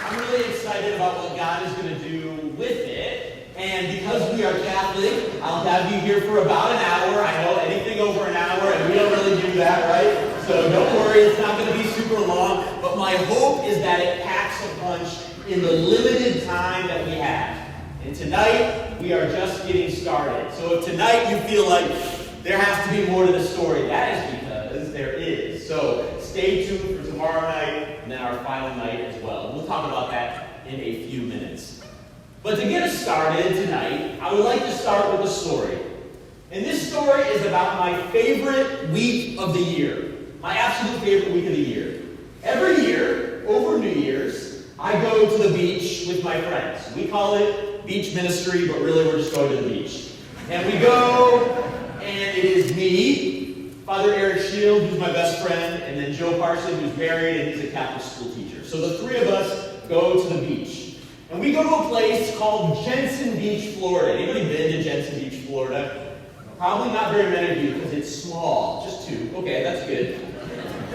I'm really excited about what God is going to do with it. And because we are Catholic, I'll have you here for about an hour. I know anything over an hour, and we don't really do that, right? So don't worry, it's not going to be super long. But my hope is that it packs a punch in the limited time that we have. And tonight, we are just getting started. So if tonight you feel like there has to be more to the story, that is because there is. So stay tuned for tomorrow night and then our final night as well. We'll talk about that in a few minutes. But to get us started tonight, I would like to start with a story. And this story is about my favorite week of the year. My absolute favorite week of the year. Every year, over New Year's, I go to the beach with my friends. We call it beach ministry, but really we're just going to the beach. And we go, and it is me, Father Eric Shield, who's my best friend, and then Joe Parson, who's married, and he's a Catholic school teacher. So the three of us go to the beach. And we go to a place called Jensen Beach, Florida. Anybody been to Jensen Beach, Florida? Probably not very many of you, because it's small. Just two. Okay, that's good.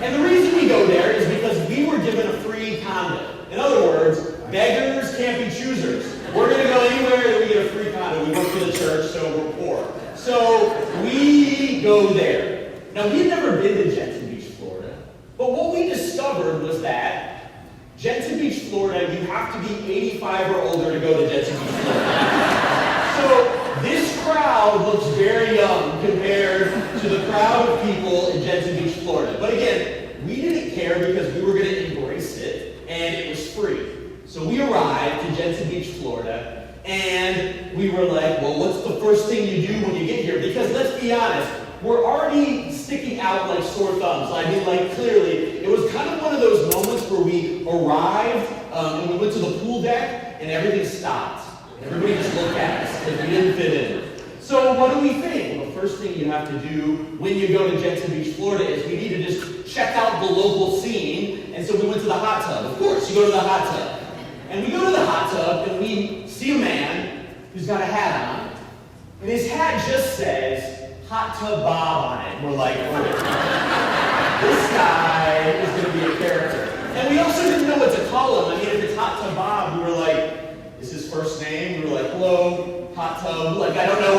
And the reason we go there is because we were given a free condo. In other words, beggars can't be choosers. We're going to go anywhere that we get a free condo. We work for the church, so we're poor. So we go there. Now, we've never been to Jensen Beach, Florida. But what we discovered was that Jensen Beach, Florida, you have to be 85 or older to go to Jensen Beach, Florida. So this crowd looks very young compared to the crowd of people in Jensen Beach, Florida. But again, we didn't care because we were going to embrace it, and it was free. So we arrived to Jensen Beach, Florida, and we were like, well, what's the first thing you do when you get here? Because let's be honest, we're already sticking out like sore thumbs. I mean, like, clearly, it was kind of one of those moments where we arrived, and we went to the pool deck, and everything stopped. And everybody just looked at us because we didn't fit in. So what do we think? Well, the first thing you have to do when you go to Jensen Beach, Florida, is we need to just check out the local scene. And so we went to the hot tub. Of course, you go to the hot tub. And we go to the hot tub, and we see a man who's got a hat on. And his hat just says, Hot Tub Bob on it. We're like, okay, this guy is going to be a character. And we also didn't know what to call him. I mean, if it's Hot Tub Bob, we were like, is his first name? We were like, hello, Hot Tub. Like, I don't know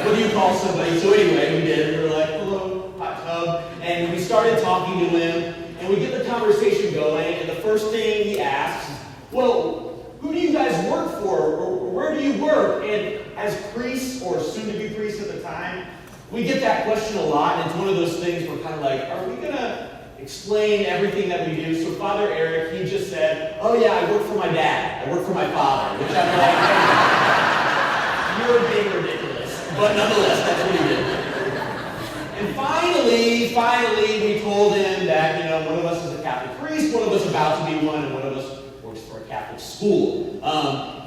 what do you call somebody? So anyway, we did. We were like, hello, Hot Tub. And we started talking to him, and we get the conversation going, and the first thing he asks is, well, who do you guys work for? Or where do you work? And as priests, or soon-to-be priests at the time, we get that question a lot, and it's one of those things we're kind of like, are we going to explain everything that we do? So Father Eric, he just said, oh yeah, I work for my dad. I work for my father. Which I'm like, you're being ridiculous. But nonetheless, that's what he did. And finally, we told him that, one of us is a Catholic priest, one of us about to be one, and one of us works for a Catholic school.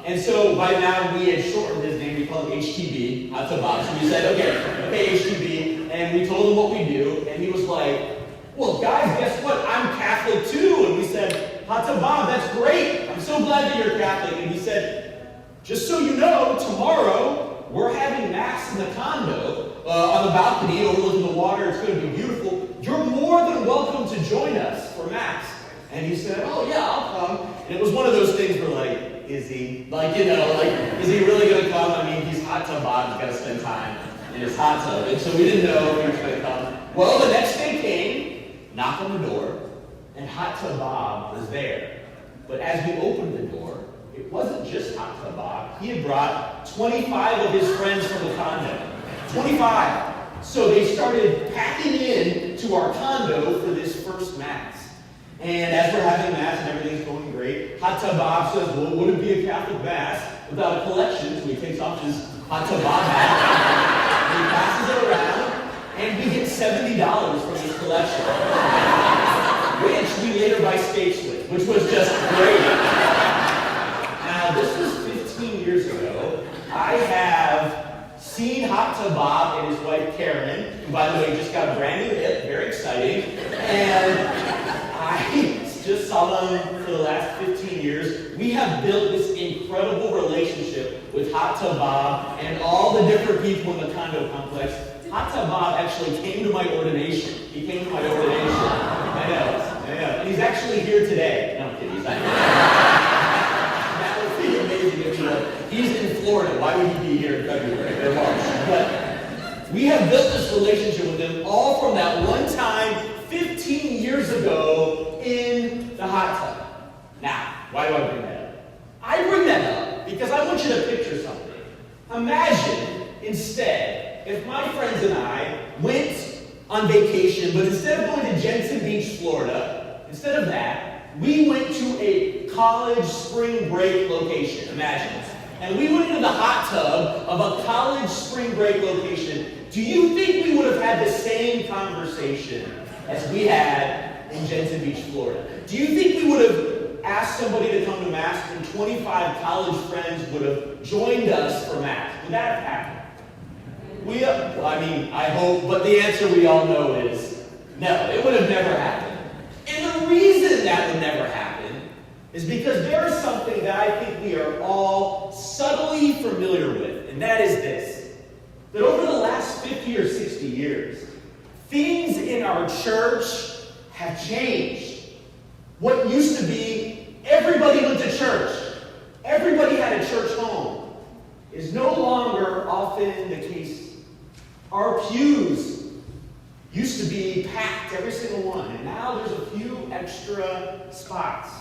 And so by now we had shortened his name. We called him HTB, Hot Tub Bob. So we said, okay, HTB. And we told him what we do. And he was like, well, guys, guess what? I'm Catholic too. And we said, Hot Tub Bob, that's great. I'm so glad that you're Catholic. And he said, just so you know, tomorrow we're having Mass in the condo on the balcony overlooking the water. It's going to be beautiful. You're more than welcome to join us for Mass. And he said, oh, yeah, I'll come. And it was one of those things where, like, is he? Like, is he really going to come? I mean, he's Hot Tub Bob. He's got to spend time in his hot tub. And so we didn't know if he was going to come. Well, the next day came, knock on the door, and Hot Tub Bob was there. But as we opened the door, it wasn't just Hot Tub Bob. He had brought 25 of his friends from the condo. 25. So they started packing in to our condo for this first Mass. And as we're having Mass and everything's going great, Hot Tub Bob says, well, would it be a Catholic Mass without a collection? So he takes off his Hot Tub Bob hat, and he passes it around, and we get $70 from his collection, which we later buy steaks with, which was just great. Now, this was 15 years ago. I have seen Hot Tub Bob and his wife Karen, who, by the way, just got a brand new hip, very exciting, and I just saw them for the last 15 years. We have built this incredible relationship with Hot Tub Bob and all the different people in the condo complex. Hot Tub Bob actually came to my ordination. He came to my ordination. I know. And he's actually here today. No, I'm kidding. He's not here. relationship with him, all from that one time 15 years ago in the hot tub. Now, why do I bring that up? I bring that up because I want you to picture something. Imagine, instead, if my friends and I went on vacation, but instead of going to Jensen Beach, Florida, instead of that, we went to a college spring break location. Imagine. And we went into the hot tub of a college spring break location. Do you think we would have had the same conversation as we had in Jensen Beach, Florida? Do you think we would have asked somebody to come to Mass and 25 college friends would have joined us for Mass? Would that have happened? I hope, but the answer we all know is no, it would have never happened. And the reason that would never happen is because there is something that I think we are all subtly familiar with, and that is this: that over the last 50 or 60 years, things in our church have changed. What used to be everybody went to church, everybody had a church home, is no longer often the case. Our pews used to be packed, every single one, and now there's a few extra spots.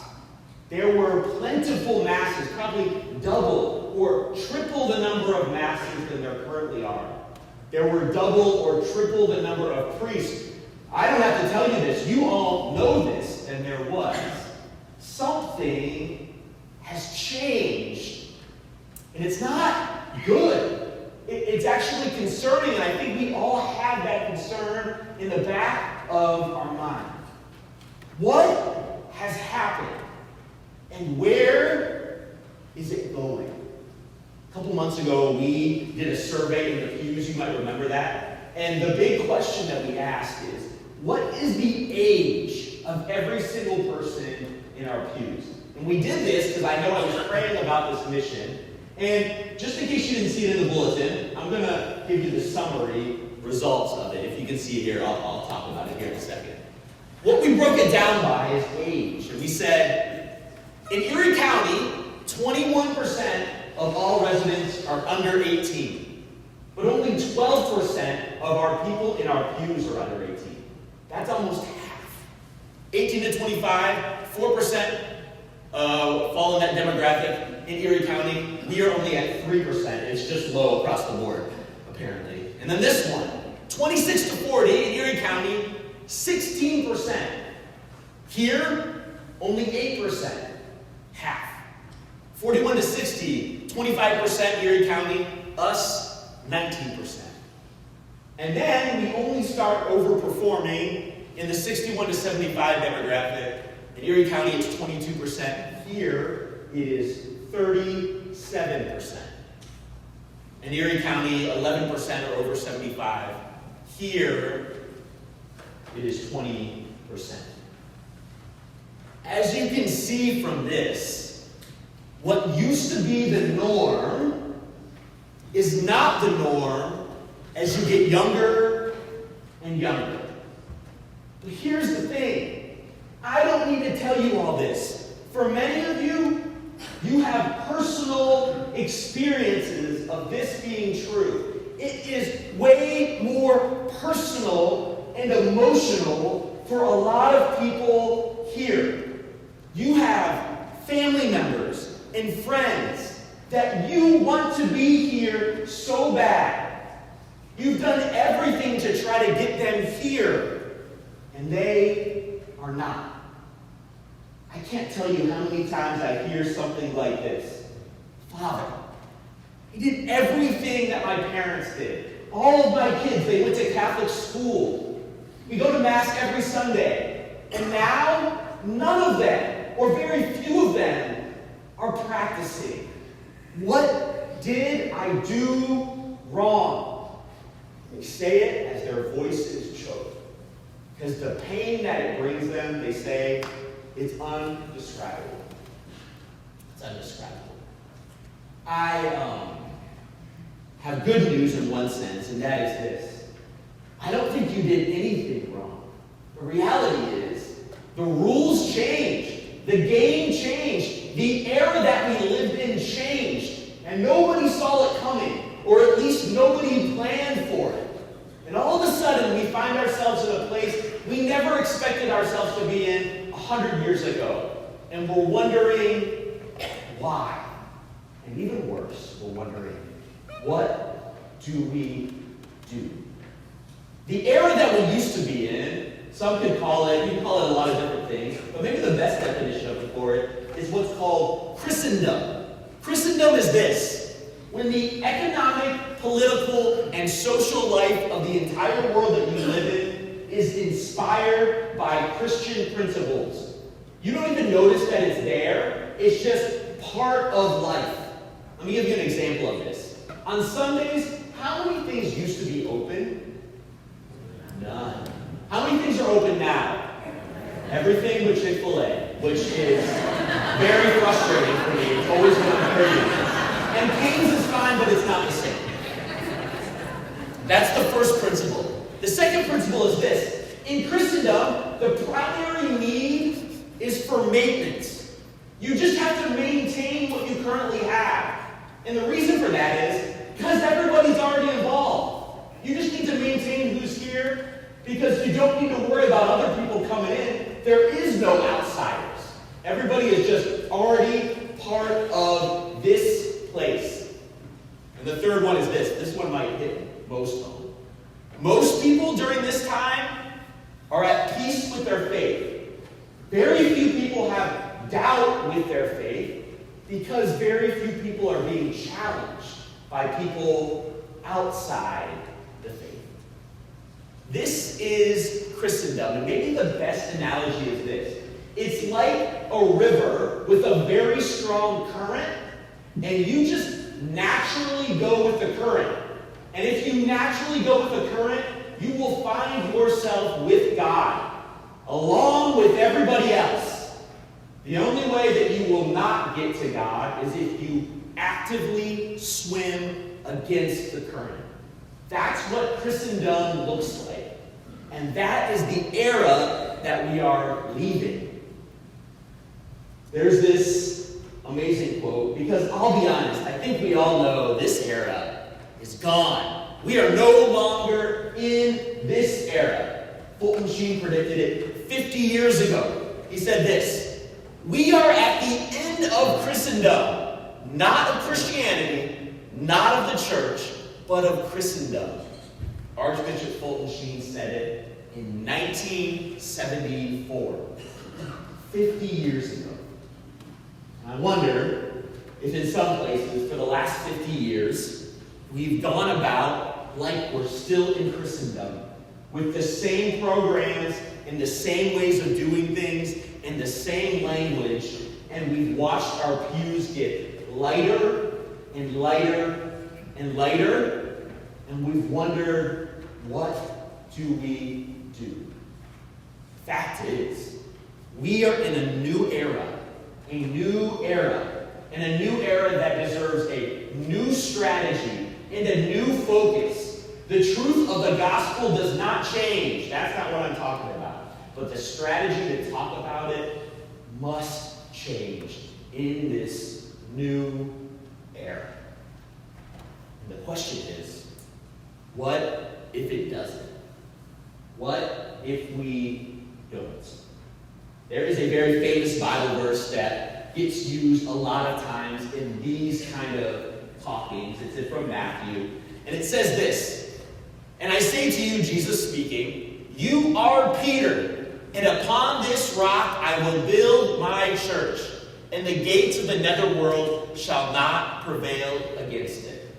There were plentiful masses, probably double or triple the number of masses than there currently are. There were double or triple the number of priests. I don't have to tell you this, you all know this, and there was. Something has changed, and it's not good. It's actually concerning, and I think we all have that concern in the back of our mind. What has happened, and where is it going? A couple months ago, we did a survey in the pews. You might remember that. And the big question that we asked is, what is the age of every single person in our pews? And we did this because I know I was praying about this mission. And just in case you didn't see it in the bulletin, I'm going to give you the summary results of it. If you can see it here, I'll talk about it here in a second. What we broke it down by is age. And we said, in Erie County, 21% of all residents are under 18. But only 12% of our people in our pews are under 18. That's almost half. 18 to 25, 4% fall in that demographic. In Erie County, we are only at 3%. It's just low across the board, apparently. And then this one, 26 to 40 in Erie County, 16%. Here, only 8%, half. 41 to 60, 25% Erie County, us, 19%. And then we only start overperforming in the 61 to 75 demographic. In Erie County, it's 22%. Here, it is 37%. In Erie County, 11% are over 75. Here, it is 20%. As you can see from this, what used to be the norm is not the norm as you get younger and younger. But here's the thing. I don't need to tell you all this. For many of you, you have personal experiences of this being true. It is way more personal and emotional for a lot of people here. You have family members and friends that you want to be here so bad. You've done everything to try to get them here, and they are not. I can't tell you how many times I hear something like this. Father, he did everything that my parents did. All of my kids, they went to Catholic school. We go to Mass every Sunday. And now, none of them, or very few of them, are practicing. What did I do wrong? They say it as their voices choke. Because the pain that it brings them, they say, it's undescribable. It's undescribable. I have good news in one sense, and that is this. I don't think you did anything wrong. The reality is, the rules changed. The game changed. The era that we lived in changed. And nobody saw it coming, or at least nobody planned for it. And all of a sudden, we find ourselves in a place we never expected ourselves to be in 100 years ago. And we're wondering why. And even worse, we're wondering, what do we do? The era that we used to be in, some could call it, you can call it a lot of different things, but maybe the best definition for it is what's called Christendom. Christendom is this: when the economic, political, and social life of the entire world that you live in is inspired by Christian principles. You don't even notice that it's there. It's just part of life. Let me give you an example of this. On Sundays, how many things used to be open? None. How many things are open now? Everything but Chick-fil-A, which is very frustrating for me. It's always going to hurt you. And Cane's is fine, but it's not the same. That's the first principle. The second principle is this. In Christendom, the primary need is for maintenance. You just have to maintain what you currently have. And the reason for that is because everybody's already involved. You just need to maintain who's here because you don't need to worry about other people coming in. There is no outsiders. Everybody is just already part of this place. And the third one is this. This one might hit most of them. Most people during this time are at peace with their faith. Very few people have doubt with their faith because very few people are being challenged by people outside the faith. This is Christendom, and maybe the best analogy is this. It's like a river with a very strong current, and you just naturally go with the current. And if you naturally go with the current, you will find yourself with God, along with everybody else. The only way that you will not get to God is if you actively swim against the current. That's what Christendom looks like. And that is the era that we are leaving. There's this amazing quote, because I'll be honest, I think we all know this era is gone. We are no longer in this era. Fulton Sheen predicted it 50 years ago. He said this: we are at the end of Christendom, not of Christianity, not of the church, but of Christendom. Archbishop Fulton Sheen said it in 1974, 50 years ago. I wonder if in some places, for the last 50 years, we've gone about like we're still in Christendom, with the same programs and the same ways of doing things and the same language, and we've watched our pews get lighter and lighter and lighter, and we've wondered, what do we do? Fact is, we are in a new era, and a new era that deserves a new strategy and a new focus. The truth of the gospel does not change. That's not what I'm talking about. But the strategy to talk about it must change in this new era. And the question is, what if it doesn't? What if we don't? There is a very famous Bible verse that gets used a lot of times in these kind of talkings. It's from Matthew. And it says this: "And I say to you," Jesus speaking, "you are Peter, and upon this rock I will build my church, and the gates of the netherworld shall not prevail against it."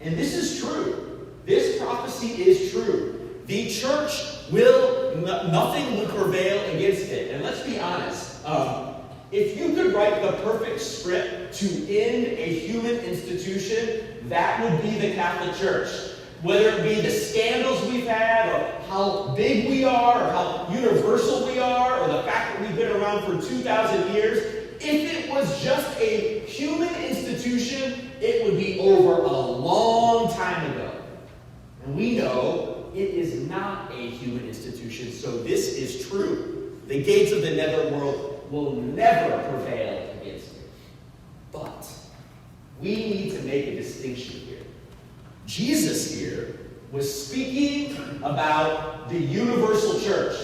And this is true. This prophecy is true. The church nothing will prevail against it. And let's be honest, if you could write the perfect script to end a human institution, that would be the Catholic Church. Whether it be the scandals we've had, or how big we are, or how universal we are, or the fact that we've been around for 2,000 years, if it was just a human institution, it would be over a long time ago. And we know it is not a human institution, so this is true. The gates of the netherworld will never prevail against it. But we need to make a distinction here. Jesus here was speaking about the universal church,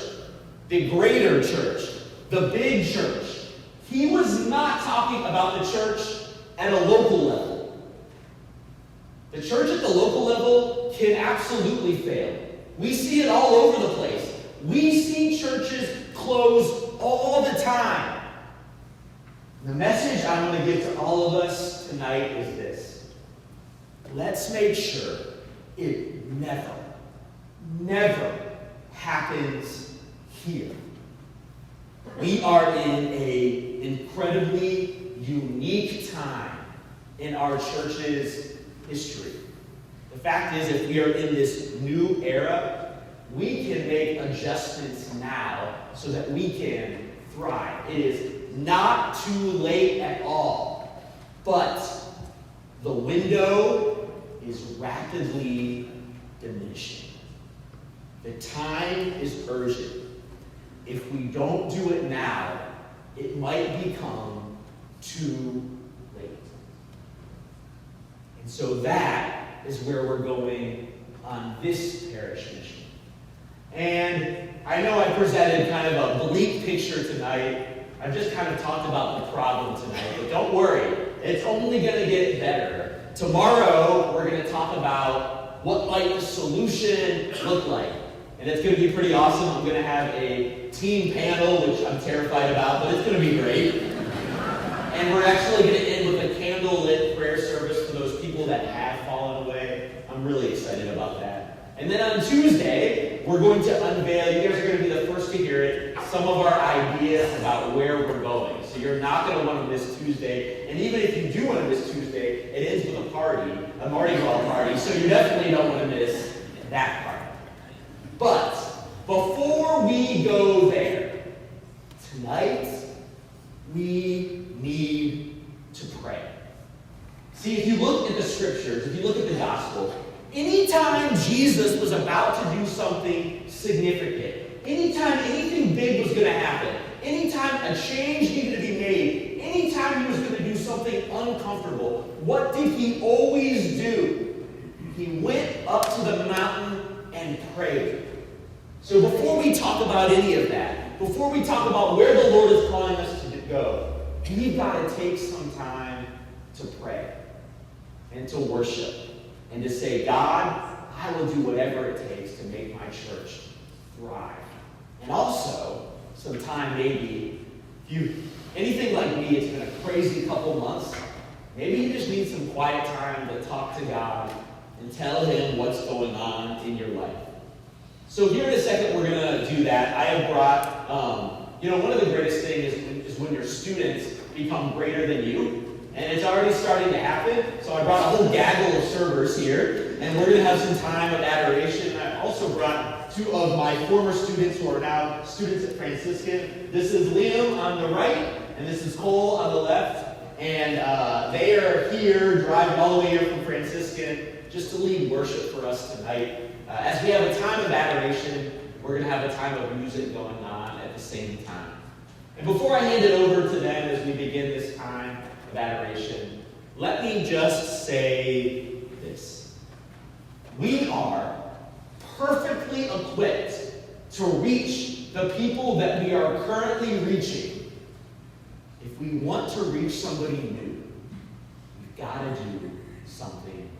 the greater church, the big church. He was not talking about the church at a local level. The church at the local level can absolutely fail. We see it all over the place. We see churches close all the time. The message I want to give to all of us tonight is this. Let's make sure it never happens here. We are in an incredibly unique time in our church's history. The fact is, if we are in this new era, we can make adjustments now so that we can thrive. It is not too late at all, but the window is rapidly diminishing. The time is urgent. If we don't do it now, it might become too late. And so that is where we're going on this parish mission. And I know I presented kind of a bleak picture tonight. I've just kind of talked about the problem tonight, but don't worry, it's only going to get better. Tomorrow, we're going to talk about what might the solution look like. And it's going to be pretty awesome. I'm going to have a team panel, which I'm terrified about, but it's going to be great. And we're actually going to end with a candlelit prayer service for those people that have fallen away. I'm really excited about that. And then on Tuesday, we're going to unveil, you guys are going to be the first to hear it, some of our ideas about where we're going. So you're not going to want to miss Tuesday. And even if you do want to miss Tuesday, it ends with a party, a Mardi Gras party, so you definitely don't want to miss that party. But before we go there, tonight we need to pray. See, if you look at the scriptures, if you look at the gospel, anytime Jesus was about to do something significant, anytime anything big was going to happen, anytime a change needed to be made, anytime he was going to do something uncomfortable, what did he always do? He went up to the mountain and prayed. So before we talk about any of that, before we talk about where the Lord is calling us to go, we've got to take some time to pray and to worship and to say, God, I will do whatever it takes to make my church thrive. And also, some time maybe, if you anything like me, it's been a crazy couple months, maybe you just need some quiet time to talk to God and tell him what's going on in your life. So here in a second, we're going to do that. I have brought, one of the greatest things is when your students become greater than you. And it's already starting to happen. So I brought a whole gaggle of servers here. And we're going to have some time of adoration. I also brought two of my former students who are now students at Franciscan. This is Liam on the right, and this is Cole on the left. And they are here, driving all the way here from Franciscan, just to lead worship for us tonight. As we have a time of adoration, we're going to have a time of music going on at the same time. And before I hand it over to them as we begin this time of adoration, let me just say this. We are perfectly equipped to reach the people that we are currently reaching. If we want to reach somebody new, we've got to do something